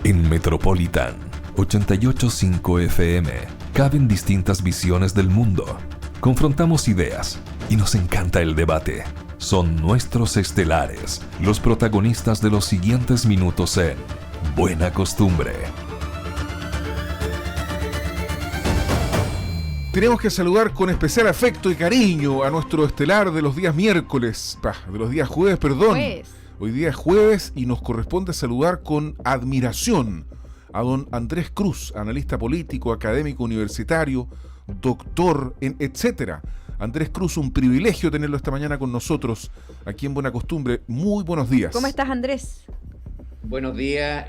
En Metropolitan 88.5 FM caben distintas visiones del mundo. Confrontamos ideas y nos encanta el debate. Son nuestros estelares, los protagonistas de los siguientes minutos en Buena Costumbre. Tenemos que saludar con especial afecto y cariño a nuestro estelar de los días miércoles, de los días jueves, perdón. Hoy día es jueves y nos corresponde saludar con admiración a don Andrés Cruz, analista político, académico universitario, doctor en etcétera. Andrés Cruz, un privilegio tenerlo esta mañana con nosotros aquí en Buena Costumbre. Muy buenos días. ¿Cómo estás, Andrés? Buenos días,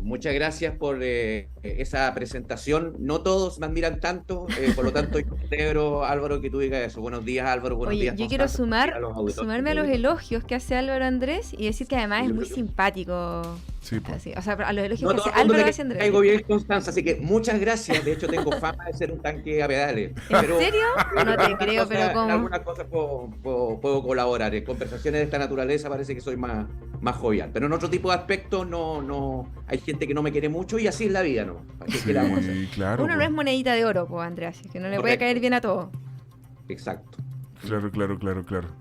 muchas gracias por esa presentación. No todos me admiran tanto, por lo tanto yo celebro, Álvaro, que tú digas eso. Buenos días, Álvaro, buenos días. Yo quiero sumarme a los elogios que hace Álvaro Andrés y decir que además es muy simpático. Sí, así, o sea, a los elogios no, que hace Álvaro hace Andrés. Caigo bien, Constanza, así que muchas gracias. De hecho, tengo fama de ser un tanque a pedales. ¿En serio? No te creo, pero ¿cómo? En algunas cosas puedo colaborar. En conversaciones de esta naturaleza parece que soy más jovial. Pero en otro tipo de aspectos no hay gente que no me quiere mucho y así es la vida, ¿no? Sí, claro. Uno no es monedita de oro, pues, Andrés, así que no le puede caer bien a todo. Exacto. Claro.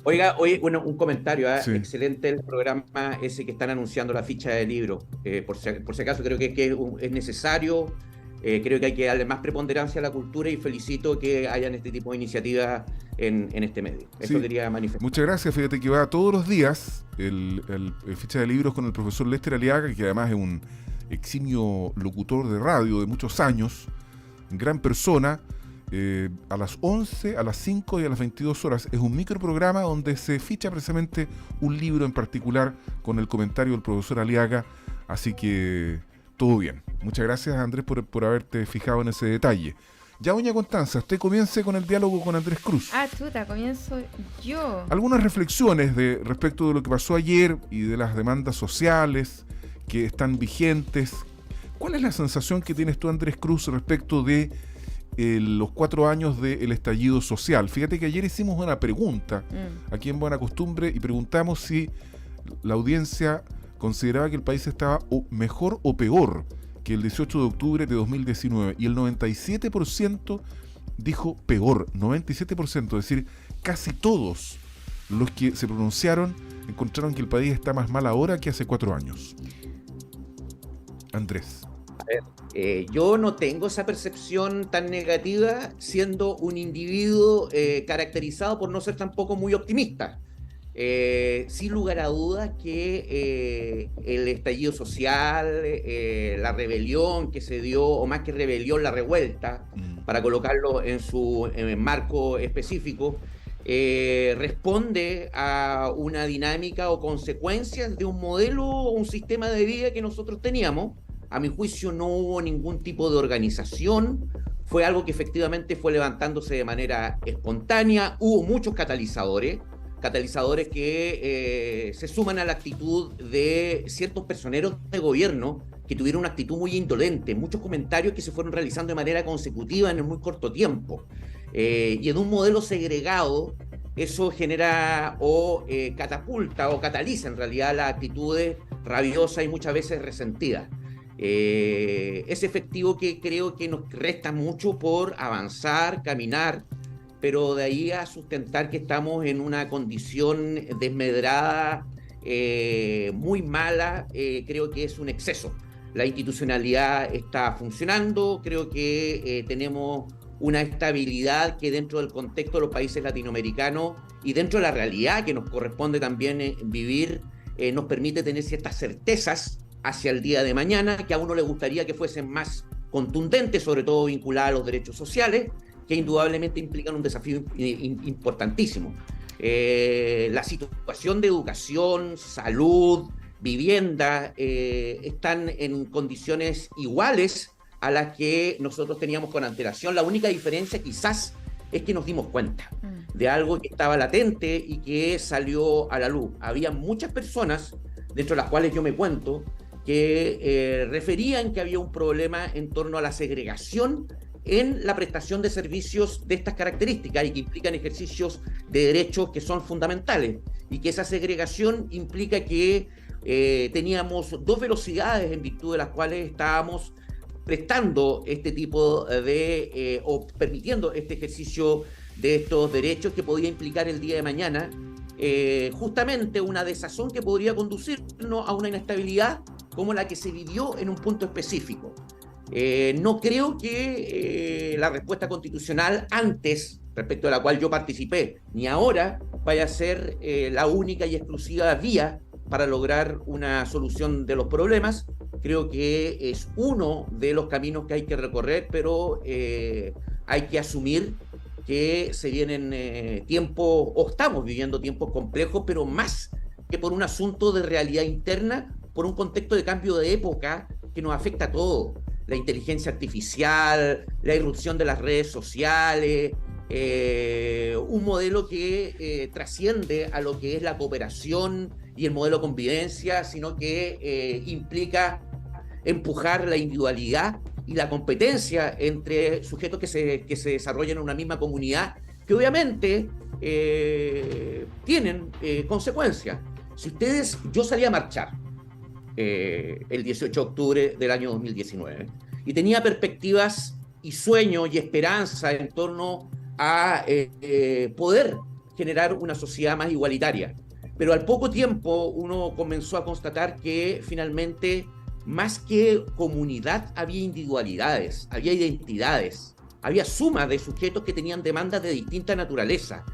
Oiga, bueno, un comentario, Sí. Excelente el programa ese que están anunciando la ficha de libro. Por si acaso creo que es necesario, creo que hay que darle más preponderancia a la cultura y felicito que hayan este tipo de iniciativas en este medio. Eso Sí. quería manifestar. Muchas gracias, fíjate que va todos los días el ficha de libros con el profesor Lester Aliaga, que además es un eximio locutor de radio de muchos años, gran persona. A las 11, a las 5 y a las 22 horas es un microprograma donde se ficha precisamente un libro en particular con el comentario del profesor Aliaga, así que todo bien. Muchas gracias, Andrés, por haberte fijado en ese detalle. Ya, doña Constanza, usted comience con el diálogo con Andrés Cruz. Comienzo yo. Algunas reflexiones respecto de lo que pasó ayer y de las demandas sociales que están vigentes. ¿Cuál es la sensación que tienes tú, Andrés Cruz, respecto de los 4 años del estallido social? Fíjate que ayer hicimos una pregunta aquí en Buena Costumbre y preguntamos si la audiencia consideraba que el país estaba mejor o peor que el 18 de octubre de 2019 y el 97% dijo peor, 97%, es decir, casi todos los que se pronunciaron encontraron que el país está más mal ahora que hace 4 años. Andrés. Yo no tengo esa percepción tan negativa siendo un individuo caracterizado por no ser tampoco muy optimista. Sin lugar a dudas que el estallido social, la rebelión que se dio, o más que rebelión, la revuelta, para colocarlo en su marco específico, responde a una dinámica o consecuencias de un modelo o un sistema de vida que nosotros teníamos. A mi juicio no hubo ningún tipo de organización, fue algo que efectivamente fue levantándose de manera espontánea, hubo muchos catalizadores que se suman a la actitud de ciertos personeros de gobierno que tuvieron una actitud muy indolente, muchos comentarios que se fueron realizando de manera consecutiva en un muy corto tiempo. Y en un modelo segregado, eso genera catapulta o cataliza en realidad las actitudes rabiosas y muchas veces resentidas. Es efectivo que creo que nos resta mucho por avanzar, caminar, pero de ahí a sustentar que estamos en una condición desmedrada, muy mala, creo que es un exceso. La institucionalidad está funcionando, creo que tenemos una estabilidad que dentro del contexto de los países latinoamericanos y dentro de la realidad que nos corresponde también vivir, nos permite tener ciertas certezas hacia el día de mañana, que a uno le gustaría que fuesen más contundentes, sobre todo vinculadas a los derechos sociales, que indudablemente implican un desafío importantísimo. La situación de educación, salud, vivienda, están en condiciones iguales a las que nosotros teníamos con antelación. La única diferencia quizás es que nos dimos cuenta de algo que estaba latente y que salió a la luz. Había muchas personas, dentro de las cuales yo me cuento, que referían que había un problema en torno a la segregación en la prestación de servicios de estas características y que implican ejercicios de derechos que son fundamentales, y que esa segregación implica que teníamos dos velocidades en virtud de las cuales estábamos prestando este tipo o permitiendo este ejercicio de estos derechos que podía implicar el día de mañana justamente una desazón que podría conducirnos a una inestabilidad como la que se vivió en un punto específico. No creo que la respuesta constitucional antes, respecto a la cual yo participé, ni ahora vaya a ser la única y exclusiva vía para lograr una solución de los problemas. Creo que es uno de los caminos que hay que recorrer, pero hay que asumir que se vienen tiempos, o estamos viviendo tiempos complejos, pero más que por un asunto de realidad interna, por un contexto de cambio de época que nos afecta a todos. La inteligencia artificial, la irrupción de las redes sociales, un modelo que trasciende a lo que es la cooperación y el modelo de convivencia, sino que implica empujar la individualidad y la competencia entre sujetos que se desarrollan en una misma comunidad, que obviamente tienen consecuencias. Yo salí a marchar el 18 de octubre del año 2019 y tenía perspectivas y sueños y esperanza en torno a poder generar una sociedad más igualitaria. Pero al poco tiempo uno comenzó a constatar que finalmente, más que comunidad, había individualidades, había identidades, había sumas de sujetos que tenían demandas de distinta naturaleza.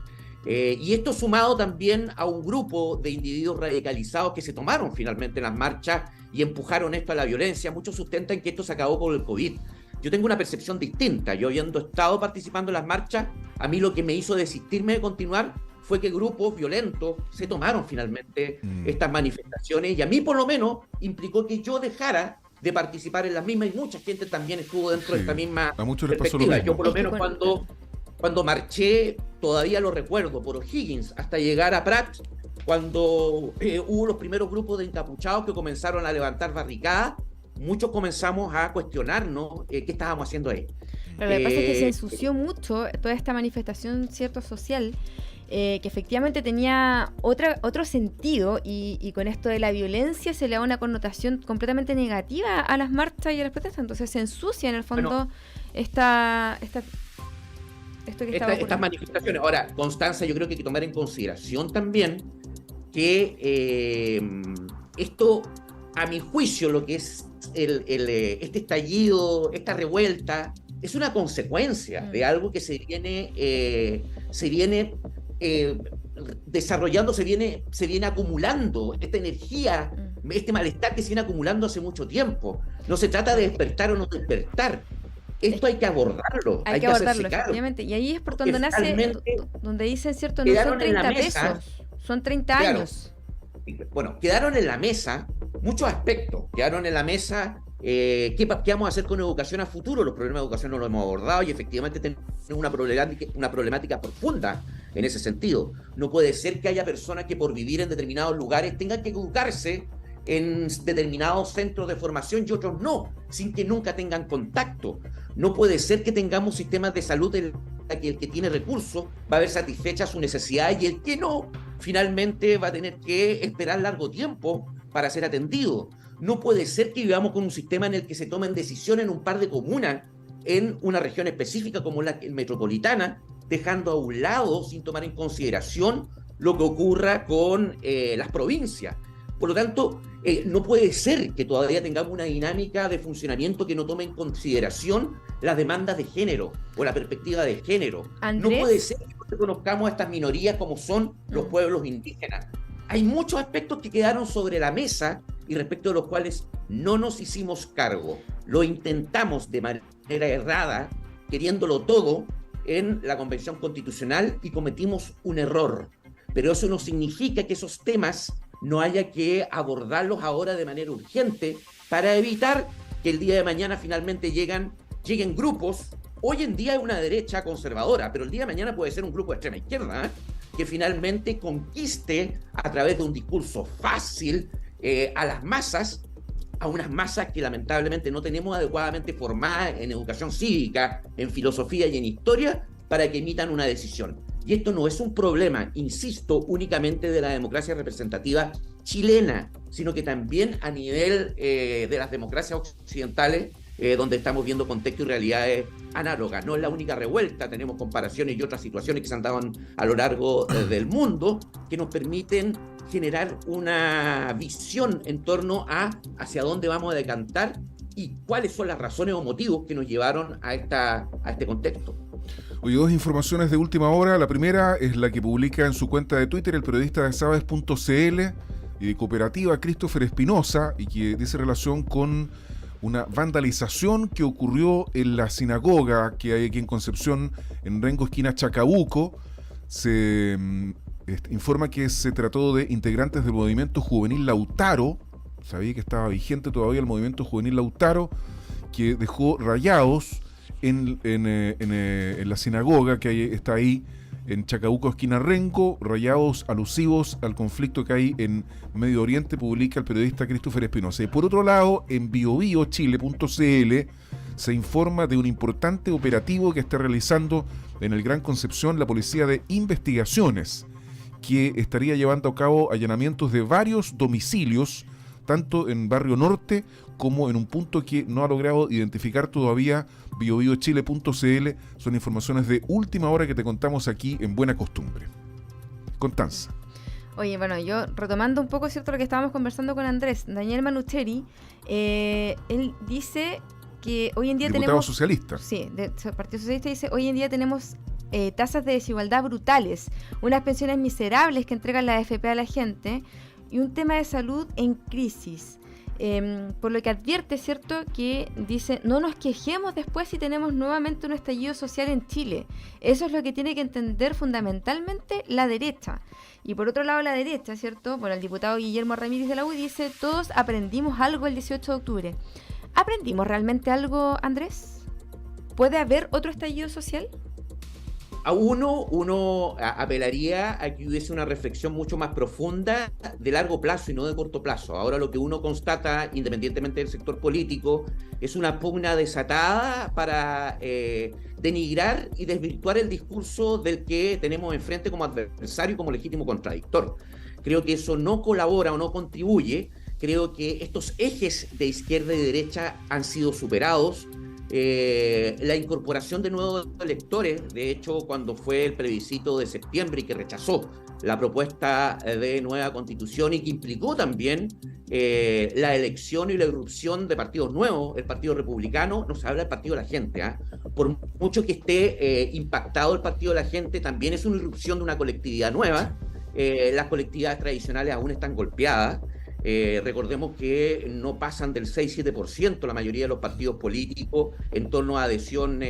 Y esto sumado también a un grupo de individuos radicalizados que se tomaron finalmente las marchas y empujaron esto a la violencia. Muchos sustentan que esto se acabó con el COVID. Yo tengo una percepción distinta. Yo, habiendo estado participando en las marchas, a mí lo que me hizo desistirme de continuar fue que grupos violentos se tomaron finalmente estas manifestaciones, y a mí por lo menos implicó que yo dejara de participar en las mismas, y mucha gente también estuvo dentro de esta misma a muchos les pasó lo perspectiva. mismo. Yo por lo menos cuando marché, todavía lo recuerdo, por O'Higgins hasta llegar a Prat, cuando hubo los primeros grupos de encapuchados que comenzaron a levantar barricadas, muchos comenzamos a cuestionarnos qué estábamos haciendo ahí. Pero lo que pasa es que se ensució mucho toda esta manifestación, cierto, social, que efectivamente tenía otro sentido, y con esto de la violencia se le da una connotación completamente negativa a las marchas y a las protestas. Entonces se ensucia en el fondo estas manifestaciones. Ahora, Constanza, yo creo que hay que tomar en consideración también que esto, a mi juicio, lo que es este estallido, esta revuelta, es una consecuencia de algo que se viene desarrollando, se viene acumulando, esta energía, este malestar que se viene acumulando hace mucho tiempo. No se trata de despertar o no despertar. Esto hay que abordarlo. Hay que abordarlo, efectivamente. Y ahí es por donde nace, donde dicen, cierto, no son 30 pesos, son 30 años. Bueno, quedaron en la mesa muchos aspectos. Quedaron en la mesa ¿qué vamos a hacer con educación a futuro? Los problemas de educación no los hemos abordado, y efectivamente tenemos una problemática profunda en ese sentido. No puede ser que haya personas que por vivir en determinados lugares tengan que educarse en determinados centros de formación y otros no, sin que nunca tengan contacto. No puede ser que tengamos sistemas de salud en la que el que tiene recursos va a ver satisfecha su necesidad y el que no, finalmente va a tener que esperar largo tiempo para ser atendido. No puede ser que vivamos con un sistema en el que se tomen decisiones en un par de comunas en una región específica como la metropolitana, dejando a un lado, sin tomar en consideración, lo que ocurra con las provincias. Por lo tanto, no puede ser que todavía tengamos una dinámica de funcionamiento que no tome en consideración las demandas de género o la perspectiva de género. Andrés, no puede ser que no reconozcamos a estas minorías como son los pueblos indígenas. Hay muchos aspectos que quedaron sobre la mesa y respecto de los cuales no nos hicimos cargo. Lo intentamos de manera errada, queriéndolo todo en la Convención Constitucional, y cometimos un error. Pero eso no significa que esos temas no haya que abordarlos ahora de manera urgente para evitar que el día de mañana finalmente lleguen grupos. Hoy en día es una derecha conservadora, pero el día de mañana puede ser un grupo de extrema izquierda, que finalmente conquiste a través de un discurso fácil a las masas, a unas masas que lamentablemente no tenemos adecuadamente formadas en educación cívica, en filosofía y en historia, para que emitan una decisión. Y esto no es un problema, insisto, únicamente de la democracia representativa chilena, sino que también a nivel de las democracias occidentales, donde estamos viendo contextos y realidades análogas. No es la única revuelta, tenemos comparaciones y otras situaciones que se han dado a lo largo del mundo que nos permiten generar una visión en torno a hacia dónde vamos a decantar y cuáles son las razones o motivos que nos llevaron a este contexto. Oye, dos informaciones de última hora. La primera es la que publica en su cuenta de Twitter el periodista de Sabes.cl y de Cooperativa Christopher Espinosa, y que dice relación con una vandalización que ocurrió en la sinagoga que hay aquí en Concepción, en Rengo, esquina Chacabuco. Se informa que se trató de integrantes del movimiento juvenil Lautaro. Sabía que estaba vigente todavía el movimiento juvenil Lautaro, que dejó rayados en la sinagoga que está ahí en Chacabuco, esquina Rengo, rayados alusivos al conflicto que hay en Medio Oriente, publica el periodista Christopher Espinosa. Y por otro lado, en biobiochile.cl se informa de un importante operativo que está realizando en el Gran Concepción la Policía de Investigaciones, que estaría llevando a cabo allanamientos de varios domicilios, tanto en Barrio Norte como en un punto que no ha logrado identificar todavía biobiochile.cl. Son informaciones de última hora que te contamos aquí en Buena Costumbre. Constanza. Oye, bueno, yo retomando un poco, ¿cierto?, lo que estábamos conversando con Andrés, Daniel Manucheri, él dice que hoy en día diputado tenemos... socialista. Sí, del Partido Socialista, dice, hoy en día tenemos tasas de desigualdad brutales, unas pensiones miserables que entregan la AFP a la gente y un tema de salud en crisis. Por lo que advierte, ¿cierto?, que dice, no nos quejemos después si tenemos nuevamente un estallido social en Chile. Eso es lo que tiene que entender fundamentalmente la derecha. Y por otro lado, la derecha, ¿cierto? Bueno, el diputado Guillermo Ramírez de la U dice, todos aprendimos algo el 18 de octubre. ¿Aprendimos realmente algo, Andrés? ¿Puede haber otro estallido social? A uno apelaría a que hubiese una reflexión mucho más profunda de largo plazo y no de corto plazo. Ahora lo que uno constata, independientemente del sector político, es una pugna desatada para denigrar y desvirtuar el discurso del que tenemos enfrente como adversario y como legítimo contradictor. Creo que eso no colabora o no contribuye. Creo que estos ejes de izquierda y derecha han sido superados. La incorporación de nuevos electores, de hecho, cuando fue el plebiscito de septiembre y que rechazó la propuesta de nueva constitución y que implicó también la elección y la irrupción de partidos nuevos, el Partido Republicano, no se habla del Partido de la Gente, por mucho que esté impactado el Partido de la Gente, también es una irrupción de una colectividad nueva. Las colectividades tradicionales aún están golpeadas. Recordemos que no pasan del 6-7% la mayoría de los partidos políticos en torno a adhesión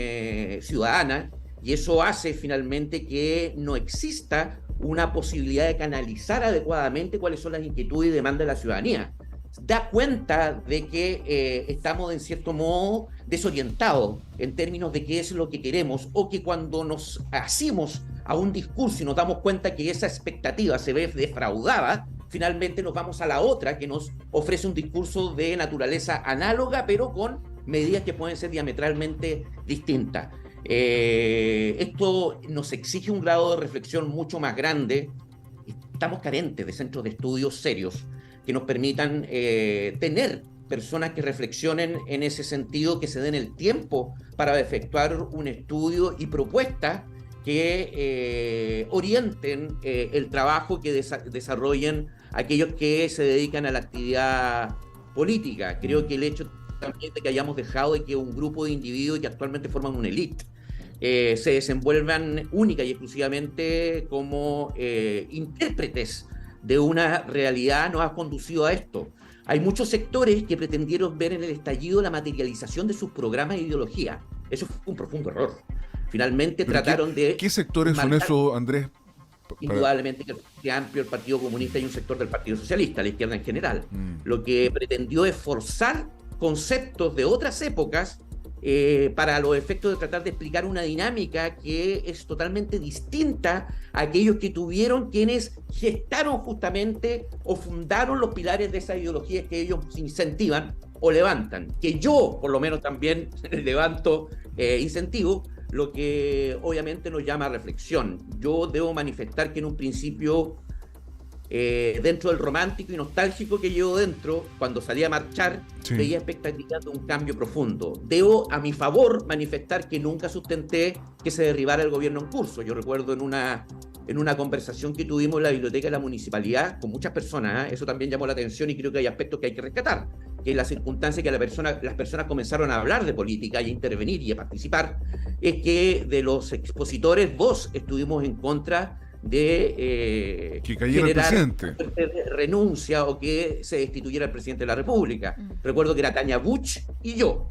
ciudadana, y eso hace finalmente que no exista una posibilidad de canalizar adecuadamente cuáles son las inquietudes y demandas de la ciudadanía. Da cuenta de que estamos en cierto modo desorientados en términos de qué es lo que queremos, o que cuando nos hacemos a un discurso y nos damos cuenta que esa expectativa se ve defraudada, finalmente nos vamos a la otra que nos ofrece un discurso de naturaleza análoga, pero con medidas que pueden ser diametralmente distintas. Esto nos exige un grado de reflexión mucho más grande. Estamos carentes de centros de estudios serios que nos permitan tener personas que reflexionen en ese sentido, que se den el tiempo para efectuar un estudio y propuestas que orienten el trabajo que desarrollen aquellos que se dedican a la actividad política. Creo que el hecho también de que hayamos dejado de que un grupo de individuos que actualmente forman una élite se desenvuelvan única y exclusivamente como intérpretes de una realidad nos ha conducido a esto. Hay muchos sectores que pretendieron ver en el estallido la materialización de sus programas e ideología. Eso fue un profundo error. Finalmente trataron de... ¿Qué sectores son esos, Andrés? Indudablemente que el Frente Amplio, el Partido Comunista y un sector del Partido Socialista, la izquierda en general. Lo que pretendió es forzar conceptos de otras épocas para los efectos de tratar de explicar una dinámica que es totalmente distinta a aquellos que tuvieron quienes gestaron justamente o fundaron los pilares de esas ideologías que ellos incentivan o levantan, que yo por lo menos también levanto incentivo. lo que obviamente nos llama a reflexión. Yo debo manifestar que en un principio, dentro del romántico y nostálgico que llevo dentro, cuando salí a marchar, Sí. veía expectativas de un cambio profundo. Debo, a mi favor, manifestar que nunca sustenté que se derribara el gobierno en curso. Yo recuerdo en una conversación que tuvimos en la biblioteca de la municipalidad con muchas personas, eso también llamó la atención y creo que hay aspectos que hay que rescatar, que es la circunstancia que las personas comenzaron a hablar de política y a intervenir y a participar, es que de los expositores vos estuvimos en contra de que cayera el presidente, renuncia o que se destituyera el presidente de la República. Recuerdo que era Tania Buch y yo.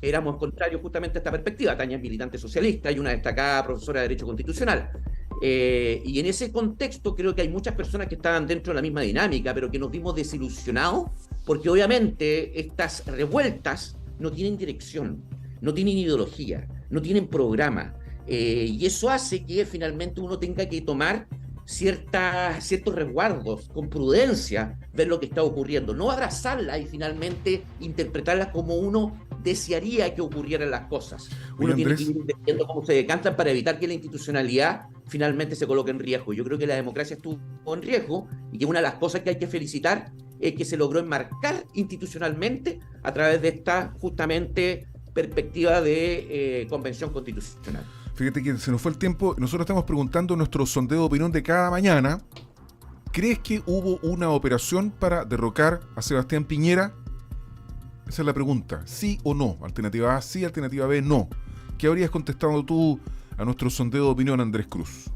Éramos contrarios justamente a esta perspectiva. Tania es militante socialista y una destacada profesora de Derecho Constitucional. Y en ese contexto creo que hay muchas personas que estaban dentro de la misma dinámica, pero que nos vimos desilusionados porque obviamente estas revueltas no tienen dirección, no tienen ideología, no tienen programa. Y eso hace que finalmente uno tenga que tomar ciertos resguardos, con prudencia, ver lo que está ocurriendo, no abrazarlas y finalmente interpretarlas como uno desearía que ocurrieran las cosas. Uno tiene que ir viendo cómo se decantan para evitar que la institucionalidad finalmente se coloque en riesgo. Yo creo que la democracia estuvo en riesgo y que una de las cosas que hay que felicitar es que se logró enmarcar institucionalmente a través de esta justamente perspectiva de convención constitucional. Fíjate que se nos fue el tiempo. Nosotros estamos preguntando nuestro sondeo de opinión de cada mañana. ¿Crees que hubo una operación para derrocar a Sebastián Piñera? Esa es la pregunta. ¿Sí o no? Alternativa A, sí. Alternativa B, no. ¿Qué habrías contestado tú a nuestro sondeo de opinión, Andrés Cruz?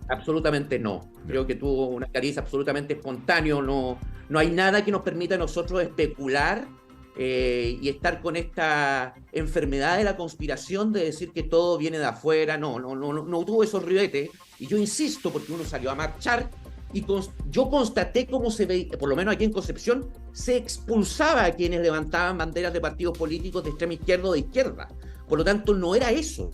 Absolutamente no. Creo que tuvo una cariz absolutamente espontáneo. No hay nada que nos permita a nosotros especular y estar con esta enfermedad de la conspiración de decir que todo viene de afuera. No tuvo esos ribetes. Y yo insisto, porque uno salió a marchar y yo constaté cómo se veía, por lo menos aquí en Concepción, se expulsaba a quienes levantaban banderas de partidos políticos de extrema izquierda o de izquierda. Por lo tanto, no era eso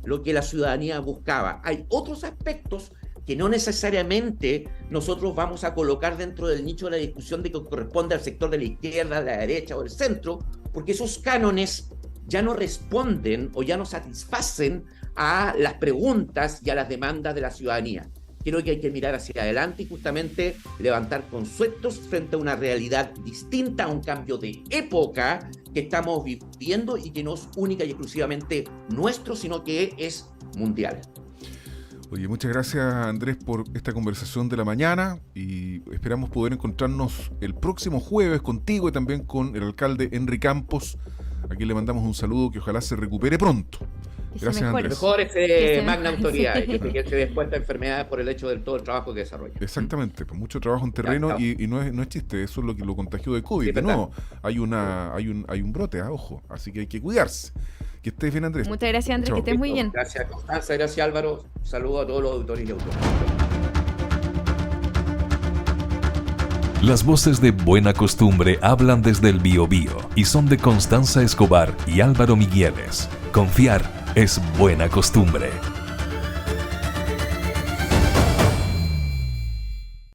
lo que la ciudadanía buscaba. Hay otros aspectos que no necesariamente nosotros vamos a colocar dentro del nicho de la discusión de que corresponde al sector de la izquierda, de la derecha o del centro, porque esos cánones ya no responden o ya no satisfacen a las preguntas y a las demandas de la ciudadanía. Creo que hay que mirar hacia adelante y justamente levantar conceptos frente a una realidad distinta, a un cambio de época que estamos viviendo y que no es única y exclusivamente nuestro, sino que es mundial. Oye, muchas gracias, Andrés, por esta conversación de la mañana y esperamos poder encontrarnos el próximo jueves contigo y también con el alcalde Henry Campos. Aquí le mandamos un saludo que ojalá se recupere pronto. Gracias, Andrés. Mejor magna autoridad y que se después esta enfermedad por el hecho de todo el trabajo que desarrolla. Exactamente, pues mucho trabajo en terreno y no es chiste, eso es lo que lo contagió de COVID. Sí, no, hay un brote, ojo, así que hay que cuidarse. Que estés bien, Andrés. Muchas gracias, Andrés, que estés muy bien. Gracias, Constanza, gracias, Álvaro. Saludos a todos los auditores y autores. Las voces de Buena Costumbre hablan desde el Biobío y son de Constanza Escobar y Álvaro Migueles. Confiar es buena costumbre.